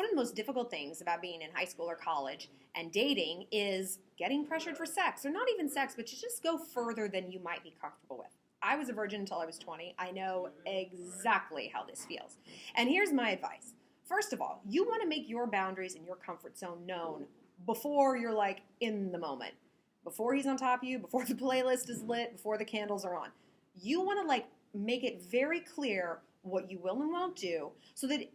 One of the most difficult things about being in high school or college and dating is getting pressured for sex, or not even sex, but to just go further than you might be comfortable with. I was a virgin until I was 20. I know exactly how this feels. And here's my advice. First of all, you want to make your boundaries and your comfort zone known before you're like in the moment, before he's on top of you, before the playlist is lit, before the candles are on. You want to like make it very clear what you will and won't do so that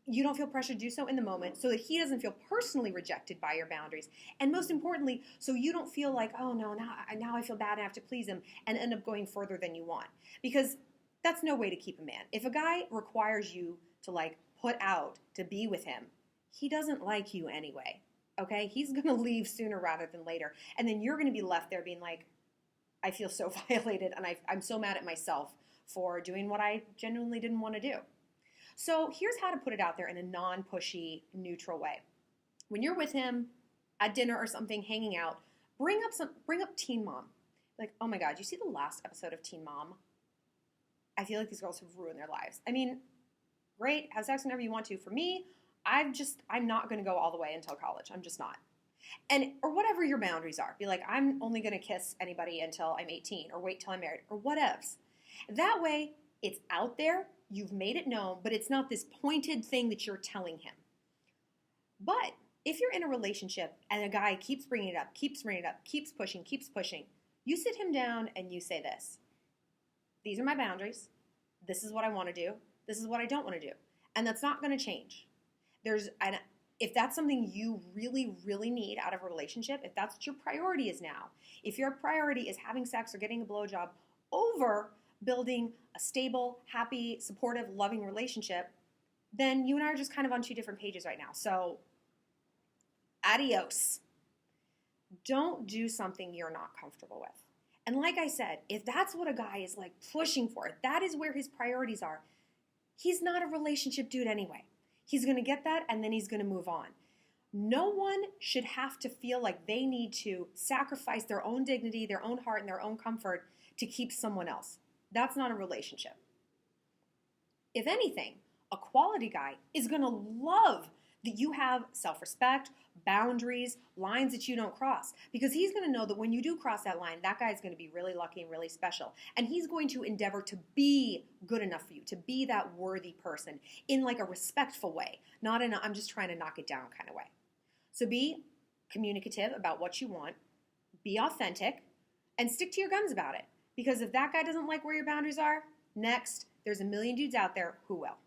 you don't feel pressure to do so in the moment, so that he doesn't feel personally rejected by your boundaries. And most importantly, so you don't feel like, oh no, now I feel bad, I have to please him, and end up going further than you want. Because that's no way to keep a man. If a guy requires you to like put out to be with him, he doesn't like you anyway. Okay? He's going to leave sooner rather than later. And then you're going to be left there being like, I feel so violated, and I'm so mad at myself for doing what I genuinely didn't want to do. So here's how to put it out there in a non-pushy, neutral way. When you're with him at dinner or something, hanging out, bring up Teen Mom. Like, oh my God, you see the last episode of Teen Mom? I feel like these girls have ruined their lives. I mean, great, have sex whenever you want to. For me, I'm not going to go all the way until college. I'm just not. Or whatever your boundaries are. Be like, I'm only going to kiss anybody until I'm 18, or wait till I'm married, or whatevs. That way, it's out there. You've made it known, but it's not this pointed thing that you're telling him. But if you're in a relationship and a guy keeps bringing it up, keeps pushing, you sit him down and you say this. These are my boundaries. This is what I want to do. This is what I don't want to do. And that's not going to change. If that's something you really, really need out of a relationship, if that's what your priority is now, if your priority is having sex or getting a blowjob over building a stable, happy, supportive, loving relationship, then you and I are just kind of on two different pages right now. So, adios. Don't do something you're not comfortable with. And like I said, if that's what a guy is like pushing for, that is where his priorities are, he's not a relationship dude anyway. He's going to get that and then he's going to move on. No one should have to feel like they need to sacrifice their own dignity, their own heart, and their own comfort to keep someone else. That's not a relationship. If anything, a quality guy is going to love that you have self-respect, boundaries, lines that you don't cross. Because he's going to know that when you do cross that line, that guy's going to be really lucky and really special. And he's going to endeavor to be good enough for you, to be that worthy person in like a respectful way, not in a I'm just trying to knock it down kind of way. So be communicative about what you want, be authentic, and stick to your guns about it. Because if that guy doesn't like where your boundaries are, next, there's a million dudes out there who will.